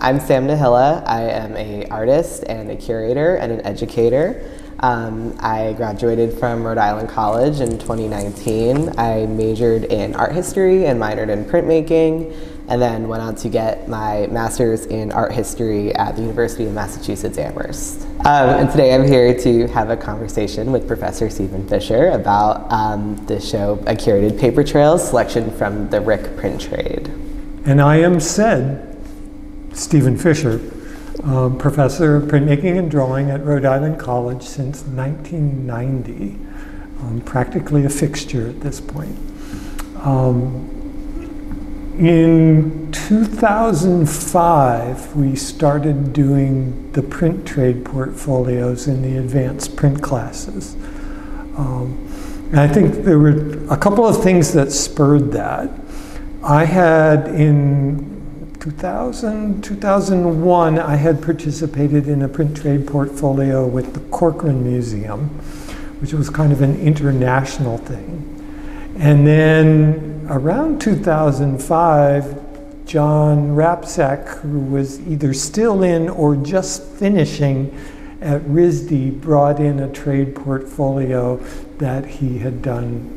I'm Sam Nehila. I am an artist and a curator and an educator. I graduated from Rhode Island College in 2019. I majored in art history and minored in printmaking, and then went on to get my master's in art history at the University of Massachusetts Amherst. And today I'm here to have a conversation with Professor Stephen Fisher about the show, A Curated Paper Trails selection from the RIC print trade. And I am Stephen Fisher, professor of printmaking and drawing at Rhode Island College since 1990, practically a fixture at this point. In 2005, we started doing the print trade portfolios in the advanced print classes. And I think there were a couple of things that spurred that. I had in 2001, I had participated in a print trade portfolio with the Corcoran Museum, which was kind of an international thing. And then around 2005, John Rapsack, who was either still in or just finishing at RISD, brought in a trade portfolio that he had done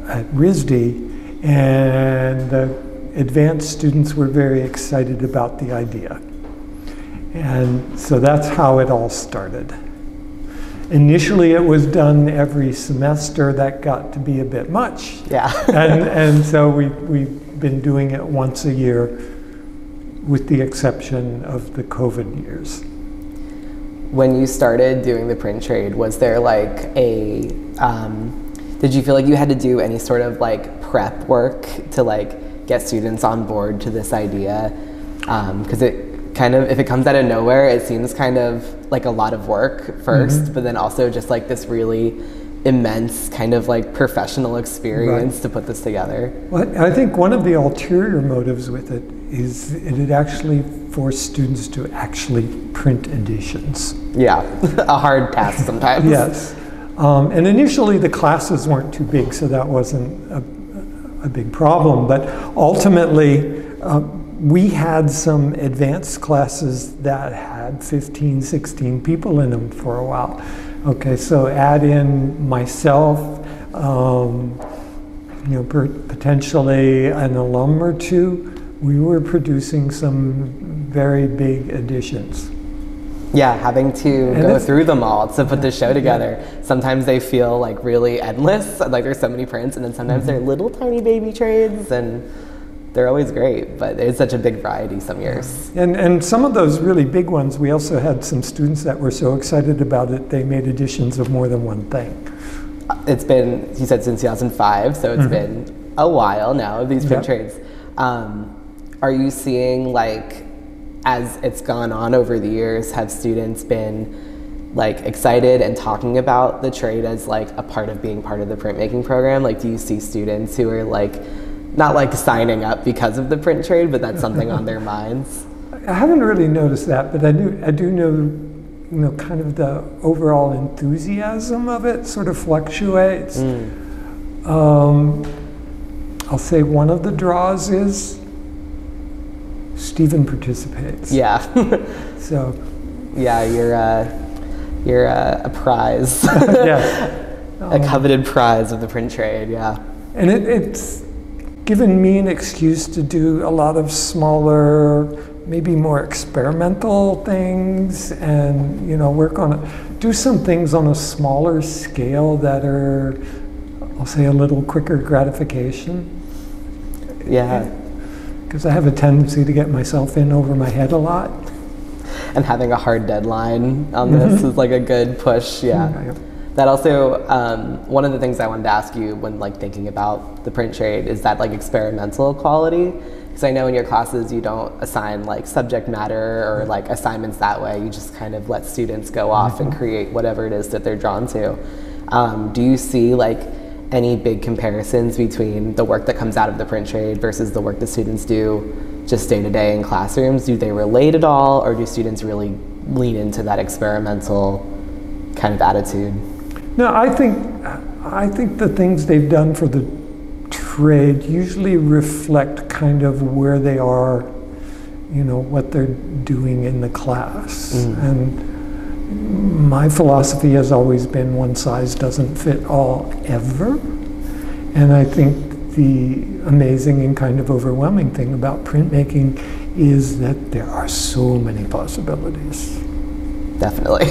at RISD, and the advanced students were very excited about the idea. And so that's how it all started. Initially, it was done every semester. That got to be a bit much. Yeah. and so we've been doing it once a year, with the exception of the COVID years. When you started doing the print trade, was there like a, did you feel like you had to do any sort of like prep work to like get students on board to this idea? Because it kind of, if it comes out of nowhere, it seems kind of like a lot of work first, but then also just like this really immense kind of like professional experience to put this together. Well, I think one of the ulterior motives with it is it had actually forced students to actually print editions. Yeah, a hard task sometimes. Yes. And initially the classes weren't too big, so that wasn't a big problem, but ultimately we had some advanced classes that had 15, 16 people in them for a while. Okay, so add in myself, potentially an alum or two, we were producing some very big editions. Yeah, having to go through them all to put the show together. Sometimes they feel like really endless, like there's so many prints, and then sometimes they're little tiny baby trades, and they're always great, but it's such a big variety some years. And some of those really big ones, we also had some students that were so excited about it, they made editions of more than one thing. It's been, you said since 2005, so it's been a while now of these print trades. Are you seeing, like, as it's gone on over the years, have students been like excited and talking about the trade as like a part of being part of the printmaking program? Like, do you see students who are like, not like signing up because of the print trade, but that's something on their minds? I haven't really noticed that, but I do know, kind of the overall enthusiasm of it sort of fluctuates. I'll say one of the draws is Stephen participates. Yeah. So. Yeah, you're a prize. Yes. A coveted prize of the print trade. Yeah. And it's given me an excuse to do a lot of smaller, maybe more experimental things, and do some things on a smaller scale that are, I'll say, a little quicker gratification. Yeah. Because I have a tendency to get myself in over my head a lot. And having a hard deadline on this is like a good push, yeah. That also, one of the things I wanted to ask you when like thinking about the print trade is that like experimental quality. Because I know in your classes you don't assign like subject matter or like assignments that way. You just kind of let students go off and create whatever it is that they're drawn to. Do you see like any big comparisons between the work that comes out of the print trade versus the work the students do just day to day in classrooms? Do they relate at all, or do students really lean into that experimental kind of attitude? No, I think the things they've done for the trade usually reflect kind of where they are you know, what they're doing in the class. And my philosophy has always been one size doesn't fit all ever. And I think the amazing and kind of overwhelming thing about printmaking is that there are so many possibilities. Definitely.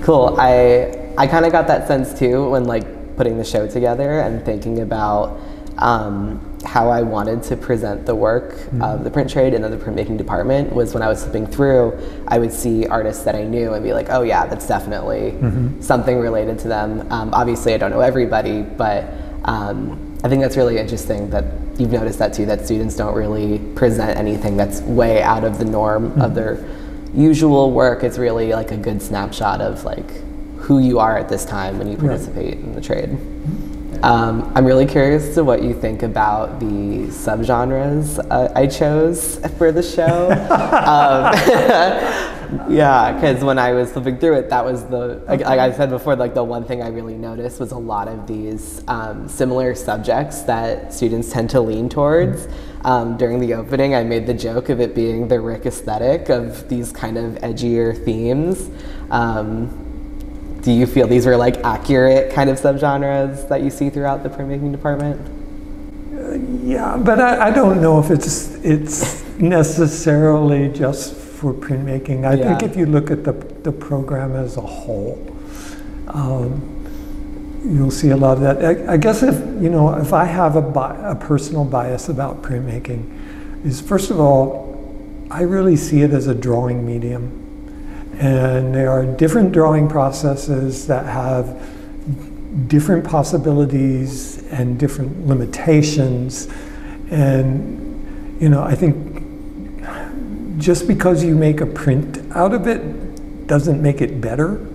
Cool. I kind of got that sense too when like putting the show together and thinking about how I wanted to present the work of the print trade and of the printmaking department was when I was flipping through, I would see artists that I knew and be like, oh yeah, that's definitely something related to them. Obviously I don't know everybody, but I think that's really interesting that you've noticed that too, that students don't really present anything that's way out of the norm of their usual work. It's really like a good snapshot of like who you are at this time when you participate in the trade. I'm really curious to what you think about the subgenres I chose for the show. Yeah, because when I was flipping through it, that was the, like I said before, like the one thing I really noticed was a lot of these similar subjects that students tend to lean towards. During the opening, I made the joke of it being the RIC aesthetic of these kind of edgier themes. Do you feel these were like accurate kind of subgenres that you see throughout the printmaking department? Yeah, but I don't know if it's necessarily just for printmaking. I think if you look at the program as a whole, you'll see a lot of that. I guess if I have a personal bias about printmaking, is first of all, I really see it as a drawing medium. And there are different drawing processes that have different possibilities and different limitations. And, you know, I think just because you make a print out of it doesn't make it better.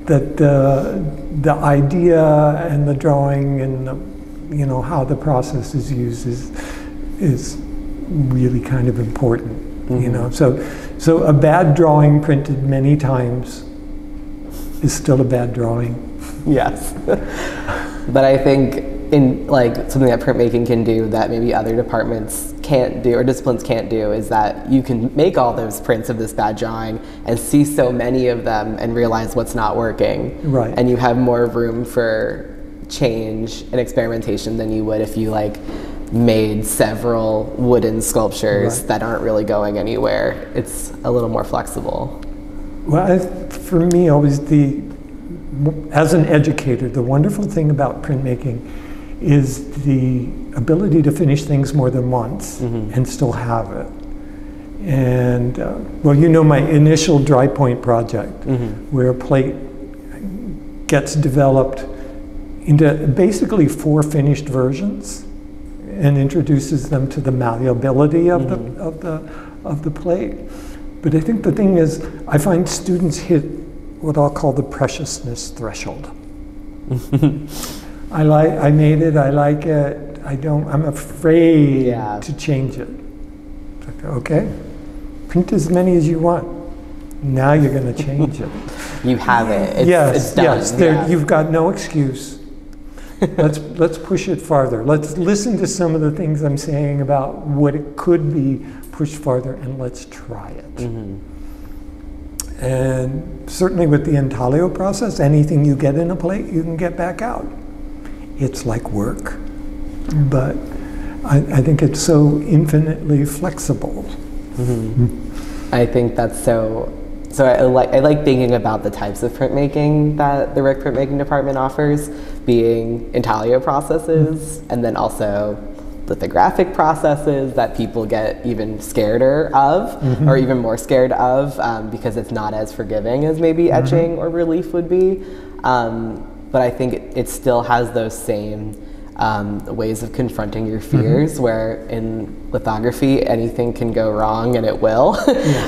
That the idea and the drawing and you know, how the process is used is really kind of important. You know, so a bad drawing printed many times is still a bad drawing. Yes. But I think in like something that printmaking can do that maybe other departments can't do or disciplines can't do is that you can make all those prints of this bad drawing and see so many of them and realize what's not working. Right. And you have more room for change and experimentation than you would if you like made several wooden sculptures that aren't really going anywhere. It's a little more flexible. Well, for me, always as an educator, the wonderful thing about printmaking is the ability to finish things more than once and still have it. And well, you know my initial dry point project, where a plate gets developed into basically 4 finished versions and introduces them to the malleability of the plate. But I think the thing is, I find students hit what I'll call the preciousness threshold. I made it, I like it, I'm afraid to change it. It's like, okay, print as many as you want. Now you're going to change it. You have it. It's done. Yes, you've got no excuse. Let's push it farther. Let's listen to some of the things I'm saying about what it could be pushed farther, and let's try it. And certainly with the intaglio process, anything you get in a plate, you can get back out. It's like work, but I think it's so infinitely flexible. I think that's so I like thinking about the types of printmaking that the RIC printmaking department offers, being intaglio processes, and then also lithographic processes that people get even scareder of, or even more scared of, because it's not as forgiving as maybe etching or relief would be. But I think it still has those same ways of confronting your fears, where in lithography anything can go wrong and it will.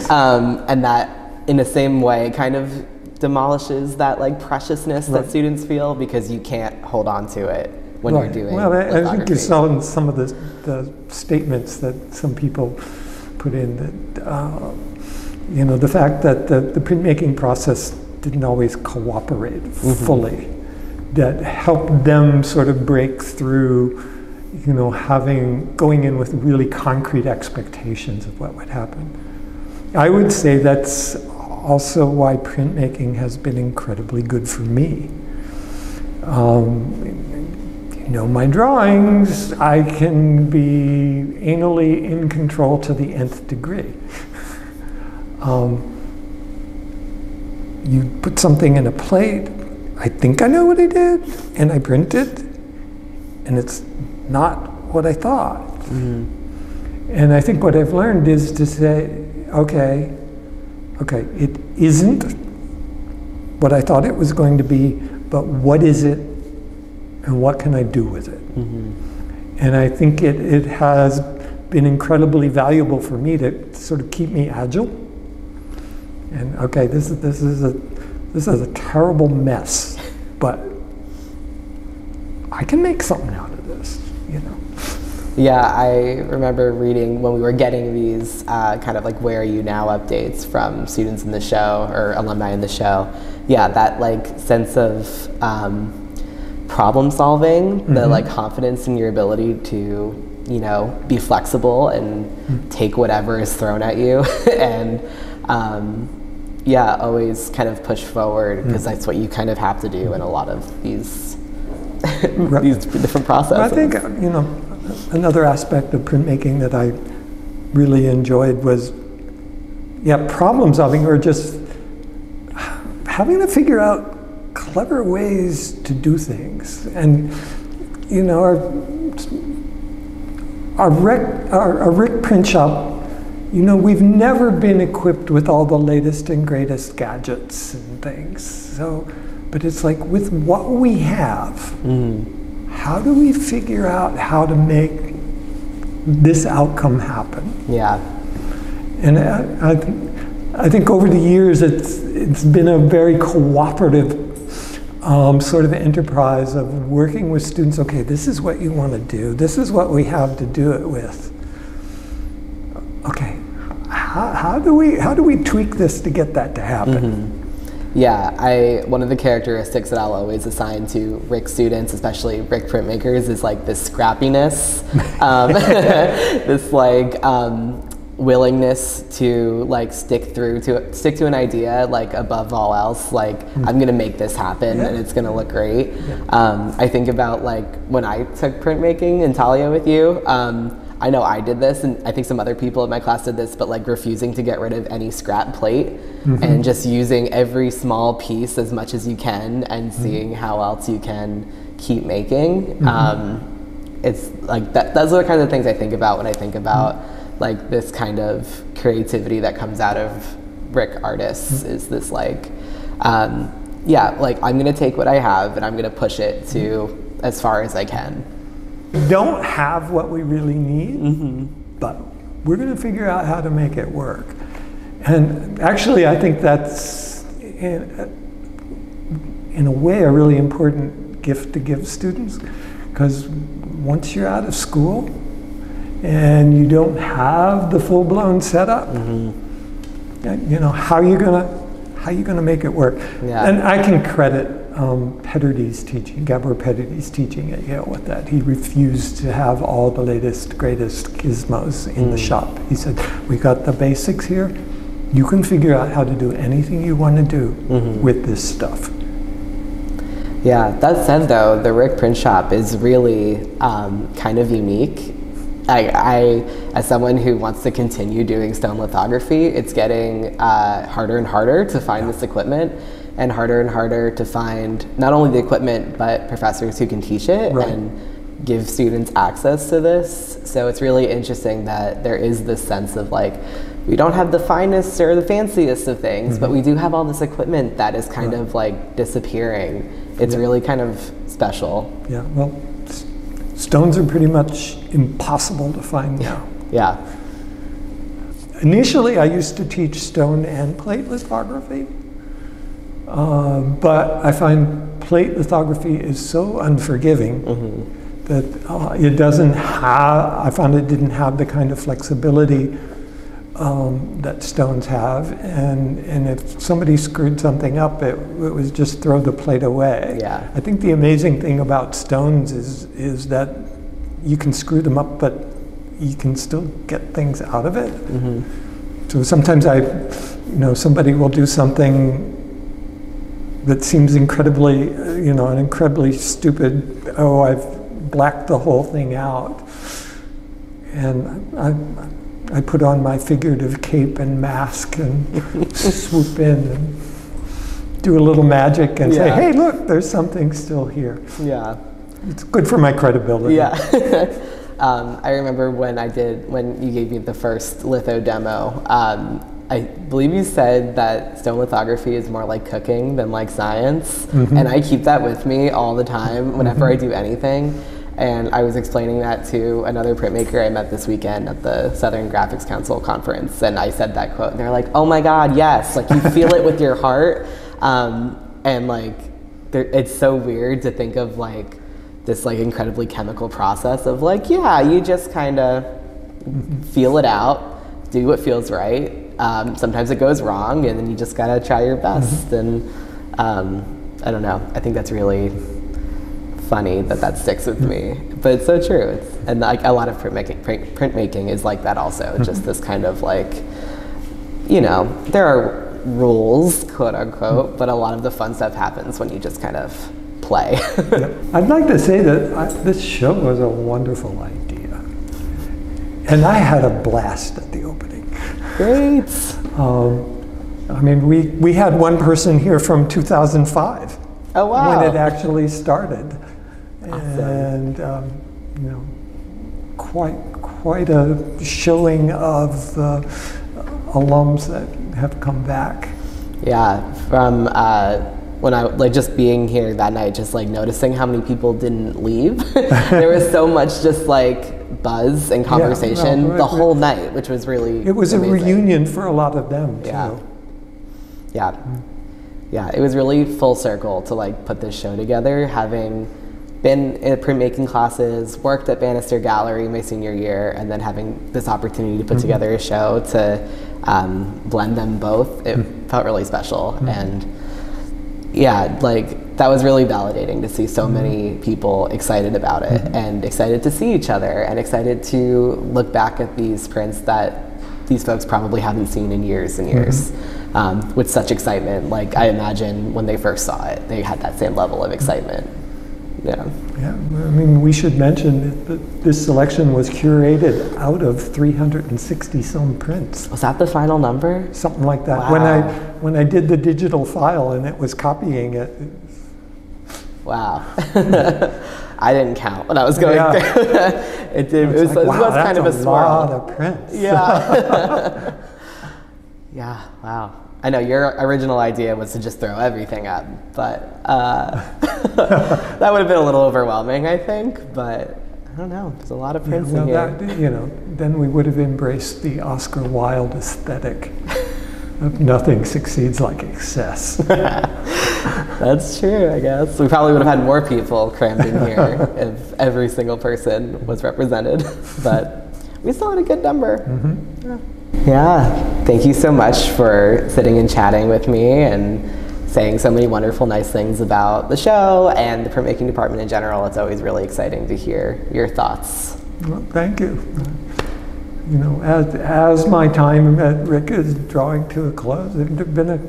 And that in the same way kind of demolishes that like preciousness that students feel, because you can't hold on to it when you're doing lithography. I think you saw some of the statements that some people put in that, you know, the fact that the printmaking process didn't always cooperate fully, that helped them sort of break through you know, going in with really concrete expectations of what would happen. I would say that's also why printmaking has been incredibly good for me. You know, my drawings, I can be anally in control to the nth degree. You put something in a plate, I think I know what I did, and I print it, and it's not what I thought. And I think what I've learned is to say, okay, it isn't what I thought it was going to be, but what is it, and what can I do with it? And I think it has been incredibly valuable for me to sort of keep me agile. And okay, this is a terrible mess, but I can make something out of this, you know. Yeah, I remember reading when we were getting these kind of like where are you now updates from students in the show or alumni in the show. Yeah, that like sense of problem solving, the like confidence in your ability to, you know, be flexible and take whatever is thrown at you and yeah, always kind of push forward because that's what you kind of have to do in a lot of these these different processes. I think, you know, another aspect of printmaking that I really enjoyed was, yeah, problem solving, or just having to figure out clever ways to do things. And, you know, our RIC print shop, you know, we've never been equipped with all the latest and greatest gadgets and things. So, but it's like with what we have, how do we figure out how to make this outcome happen? Yeah. And I think over the years it's been a very cooperative sort of enterprise of working with students. Okay, this is what you want to do. This is what we have to do it with. Okay, how do we tweak this to get that to happen? Yeah, one of the characteristics that I'll always assign to RIC students, especially RIC printmakers, is like this scrappiness, this like willingness to like stick to an idea, like above all else, like I'm gonna make this happen and it's gonna look great. I think about like when I took printmaking in Talia with you, I know I did this, and I think some other people in my class did this, but like refusing to get rid of any scrap plate and just using every small piece as much as you can and seeing how else you can keep making. It's like those are the kinds of things I think about when I think about like this kind of creativity that comes out of RIC artists, is this like, yeah, like I'm gonna take what I have and I'm gonna push it to as far as I can. We don't have what we really need, but we're going to figure out how to make it work. And actually, I think that's, in a way, a really important gift to give students, because once you're out of school and you don't have the full-blown setup, you know, how are you gonna make it work? Yeah. And I can credit Petterdy's teaching, Gabor Petterdy's teaching at Yale with that. He refused to have all the latest, greatest gizmos in the shop. He said, we got the basics here. You can figure out how to do anything you want to do with this stuff. Yeah, that said though, the RIC print shop is really kind of unique. I, as someone who wants to continue doing stone lithography, it's getting harder and harder to find this equipment, and harder to find not only the equipment, but professors who can teach it and give students access to this. So it's really interesting that there is this sense of like, we don't have the finest or the fanciest of things, but we do have all this equipment that is kind of like disappearing. It's really kind of special. Yeah, well, stones are pretty much impossible to find now. Yeah. Initially, I used to teach stone and plate lithography. But I find plate lithography is so unforgiving that it doesn't have, I found it didn't have the kind of flexibility that stones have. And if somebody screwed something up, it was just throw the plate away. Yeah. I think the amazing thing about stones is that you can screw them up, but you can still get things out of it. So sometimes somebody will do something that seems incredibly, an incredibly stupid, oh, I've blacked the whole thing out. And I put on my figurative cape and mask and swoop in and do a little magic and say, hey, look, there's something still here. Yeah. It's good for my credibility. Yeah. I remember when you gave me the first litho demo, I believe you said that stone lithography is more like cooking than like science. And I keep that with me all the time whenever I do anything. And I was explaining that to another printmaker I met this weekend at the Southern Graphics Council conference. And I said that quote and they're like, oh my God, yes. Like you feel it with your heart. And like, it's so weird to think of like this like incredibly chemical process of like, yeah, you just kind of feel it out, do what feels right. Sometimes it goes wrong and then you just gotta try your best. And I don't know, I think that's really funny that sticks with me, but it's so true. And like a lot of printmaking is like that also, just this kind of like, there are rules, quote unquote, but a lot of the fun stuff happens when you just kind of play. I'd like to say that this show was a wonderful idea. And I had a blast at the opening. Great. I mean, we had one person here from 2005. Oh, wow. When it actually started. Awesome. And, quite a showing of the alums that have come back. Yeah, from when I like just being here that night, just like noticing how many people didn't leave. There was so much just like buzz and conversation the whole night, which was really It was amazing. A reunion for a lot of them too. Yeah, it was really full circle to like put this show together, having been in printmaking classes, worked at Bannister Gallery my senior year, and then having this opportunity to put together a show to blend them both. It felt really special. And yeah, like that was really validating to see so many people excited about it and excited to see each other and excited to look back at these prints that these folks probably haven't seen in years and years with such excitement. Like I imagine when they first saw it, they had that same level of excitement. Yeah. I mean, we should mention that this selection was curated out of 360 some prints. Was that the final number? Something like that. Wow. When I did the digital file and it was copying it. Wow. I didn't count when I was going through. It was kind of a swirl. That's a lot of prints. Yeah. Yeah, wow. I know your original idea was to just throw everything up, but that would have been a little overwhelming, I think, but I don't know, there's a lot of prints in here. Then we would have embraced the Oscar Wilde aesthetic of nothing succeeds like excess. That's true, I guess. We probably would have had more people crammed in here if every single person was represented, but we still had a good number. Yeah, thank you so much for sitting and chatting with me and saying so many wonderful, nice things about the show and the printmaking department in general. It's always really exciting to hear your thoughts. Well, thank you. As my time at RIC is drawing to a close, there have been a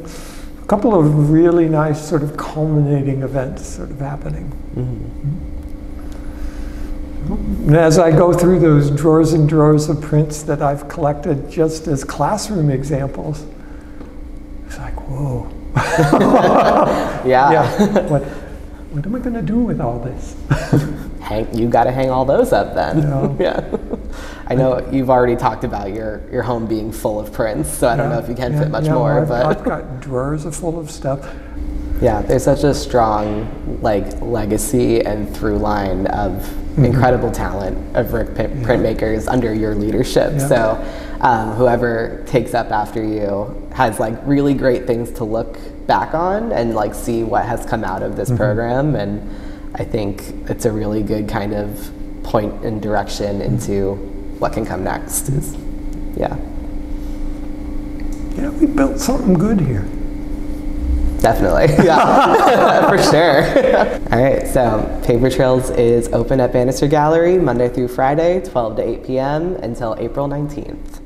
couple of really nice sort of culminating events sort of happening. And as I go through those drawers and drawers of prints that I've collected just as classroom examples, it's like, whoa. What am I going to do with all this? You got to hang all those up then. Yeah. I know you've already talked about your home being full of prints, so I don't know if you can fit much more. But I've got drawers full of stuff. Yeah, there's such a strong legacy and through line of incredible talent of RIC printmakers under your leadership. So whoever takes up after you has really great things to look back on and see what has come out of this program. And I think it's a really good kind of point and direction into what can come next. Yeah, we built something good here. Definitely, yeah, for sure. All right, so Paper Trails is open at Bannister Gallery Monday through Friday, 12 to 8 p.m. until April 19th.